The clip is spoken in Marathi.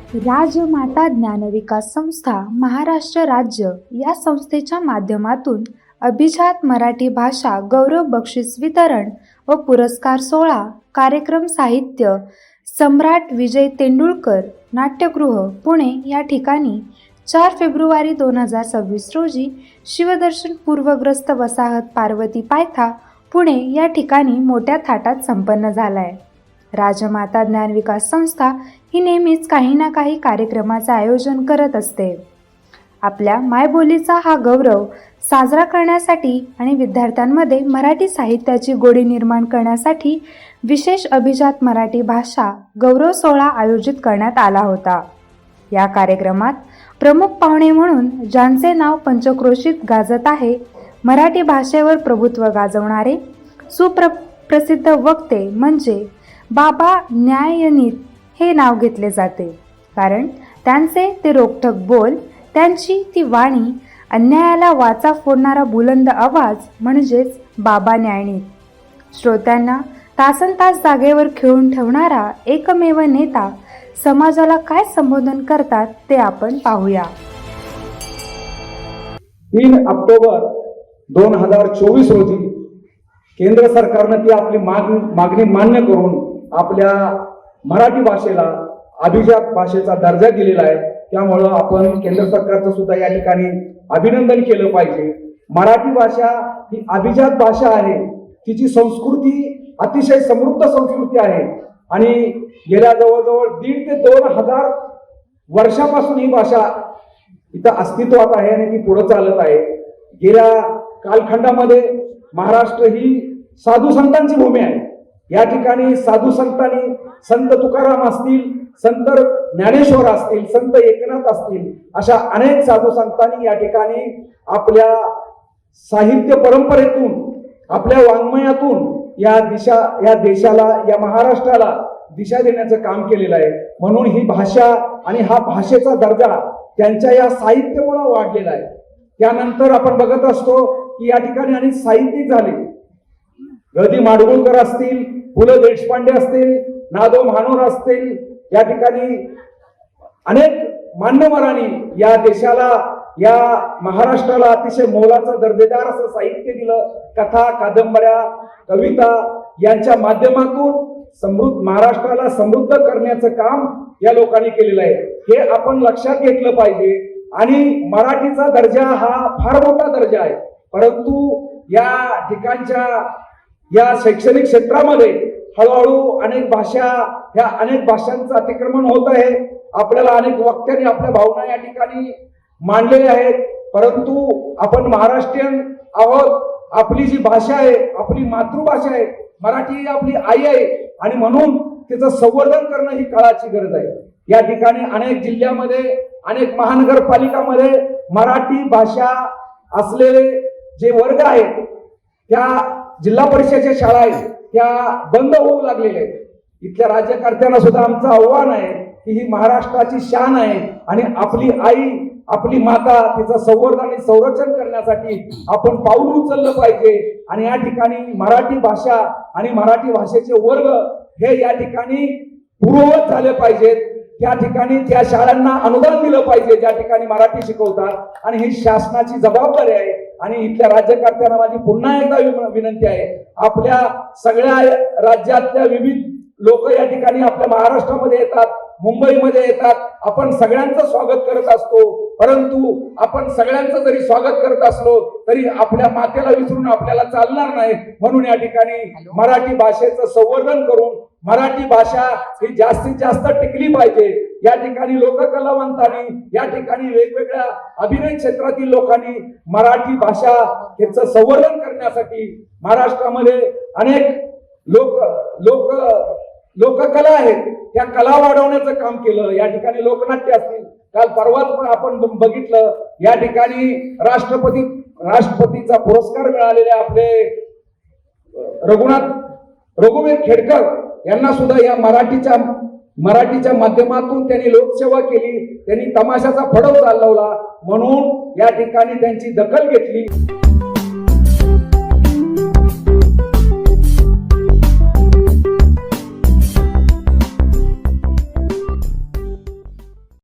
राजमाता ज्ञानविकास संस्था महाराष्ट्र राज्य या संस्थेच्या माध्यमातून अभिजात मराठी भाषा गौरव बक्षीस वितरण व पुरस्कार सोहळा कार्यक्रम साहित्य सम्राट विजय तेंडुलकर नाट्यगृह पुणे या ठिकाणी 4 फेब्रुवारी 2026 रोजी शिवदर्शन पूर्वग्रस्त वसाहत पार्वती पायथा पुणे या ठिकाणी मोठ्या थाटात संपन्न झाला आहे। राजमाता ज्ञानविकास संस्था ही नेहमीच काही ना काही कार्यक्रमाचे आयोजन करत असते। आपल्या मायबोलीचा हा गौरव साजरा करण्यासाठी आणि विद्यार्थ्यांमध्ये मराठी साहित्याची गोडी निर्माण करण्यासाठी विशेष अभिजात मराठी भाषा गौरव सोहळा आयोजित करण्यात आला होता। या कार्यक्रमात प्रमुख पाहुणे म्हणून ज्यांचे नाव पंचक्रोशीत गाजत आहे, मराठी भाषेवर प्रभुत्व गाजवणारे सुप्रसिद्ध वक्ते म्हणजे बाबा न्यायनीत हे नाव घेतले जाते, कारण त्यांचे ते रोखठोक बोल, त्यांची ती वाणी, अन्यायाला वाचा फोडणारा बुलंद आवाज म्हणजेच बाबा न्यायनीत। श्रोत्यांना तासनतास जागेवर खिळून ठेवणारा एकमेव नेता समाजाला काय संबोधन करतात ते आपण पाहूया। 3 ऑक्टोबर 2024 रोजी केंद्र सरकारने ती आपली मागणी मान्य करून आपल्या मराठी भाषेला अभिजात भाषेचा दर्जा दिलेला आहे। त्यामुळे आपण केंद्र सरकारचं सुद्धा या ठिकाणी अभिनंदन केलं पाहिजे। मराठी भाषा ही अभिजात भाषा आहे, तिची संस्कृती अतिशय समृद्ध संस्कृती आहे आणि गेल्या जवळजवळ 1,500 ते 2,000 वर्षापासून ही भाषा इथं अस्तित्वात आहे आणि ती पुढे चालत आहे। गेल्या कालखंडामध्ये महाराष्ट्र ही साधू संतांची भूमी आहे। या ठिकाणी साधू संतांनी संत तुकाराम असतील, संत ज्ञानेश्वर असतील, संत एकनाथ असतील, अशा अनेक साधू संतांनी या ठिकाणी आपल्या साहित्य परंपरेतून, आपल्या वाङ्मयातून या देशाला, या महाराष्ट्राला दिशा देण्याचं काम केलेलं आहे। म्हणून ही भाषा आणि हा भाषेचा दर्जा त्यांच्या या साहित्यामुळे वाढलेला आहे। त्यानंतर आपण बघत असतो की या ठिकाणी अनेक साहित्यिक झाले, ग. माडगुळकर असतील, पु. ल. देशपांडे असतील, ना. दो. म्हानोर असतील, या ठिकाणी अनेक मान्यवरांनी या देशाला, या महाराष्ट्राला अतिशय मोलाचं दर्जेदार असं साहित्य दिलं। कथा, कादंबऱ्या, कविता यांच्या माध्यमातून महाराष्ट्राला समृद्ध करण्याचं काम या लोकांनी केलेलं आहे। हे आपण लक्षात घेतलं पाहिजे। आणि मराठीचा दर्जा हा फार मोठा दर्जा आहे, परंतु या ठिकाणच्या या शैक्षणिक क्षेत्रामध्ये हळूहळू अनेक भाषांचं अतिक्रमण होत आहे। आपल्याला अनेक वक्त्यांनी आपल्या भावना या ठिकाणी मांडलेल्या आहेत, परंतु आपण महाराष्ट्रीयन आहोत। आपली जी भाषा आहे, आपली मातृभाषा आहे, मराठी ही आपली आई आहे आणि म्हणून तिचं संवर्धन करणं ही काळाची गरज आहे। या ठिकाणी अनेक जिल्ह्यामध्ये, अनेक महानगरपालिकामध्ये मराठी भाषा असलेले जे वर्ग आहेत, त्या जिल्हा परिषदेच्या शाळा आहेत, त्या बंद होऊ लागलेल्या आहेत। इथल्या राज्यकर्त्यांना सुद्धा आमचं आव्हान आहे की ही महाराष्ट्राची शान आहे आणि आपली आई, आपली माता, तिचं संवर्धन आणि संरक्षण करण्यासाठी आपण पाऊल उचललं पाहिजे। आणि या ठिकाणी मराठी भाषा आणि मराठी भाषेचे वर्ग हे या ठिकाणी पूर्ववत झाले पाहिजेत। त्या ठिकाणी त्या शाळांना अनुदान दिलं पाहिजे ज्या ठिकाणी मराठी शिकवतात, आणि ही शासनाची जबाबदारी आहे। आणि इथल्या राज्यकर्त्यांना माझी पुन्हा एकदा विनंती आहे, आपल्या सगळ्या राज्यातल्या विविध लोक या ठिकाणी आपल्या महाराष्ट्रामध्ये येतात, मुंबईमध्ये येतात, आपण सगळ्यांचं स्वागत करत असतो, परंतु आपण सगळ्यांचं जरी स्वागत करत असलो तरी आपल्या मातेला विसरून आपल्याला चालणार नाही। म्हणून या ठिकाणी मराठी भाषेचं संवर्धन करून मराठी भाषा ही जास्तीत जास्त टिकली पाहिजे। या ठिकाणी लोककलावंतांनी, या ठिकाणी वेगवेगळ्या अभिनय क्षेत्रातील लोकांनी मराठी भाषा याचं संवर्धन करण्यासाठी महाराष्ट्रामध्ये अनेक लोककला आहेत, त्या कला वाढवण्याचं काम केलं। या ठिकाणी लोकनाट्य असतील, काल परवाच पण आपण बघितलं, या ठिकाणी राष्ट्रपतीचा पुरस्कार मिळालेले आपले रघुवीर खेडकर यांना सुद्धा या मराठीच्या माध्यमातून त्यांनी लोकसेवा केली, त्यांनी तमाशाचा फडव चालवला, म्हणून या ठिकाणी त्यांची दखल घेतली।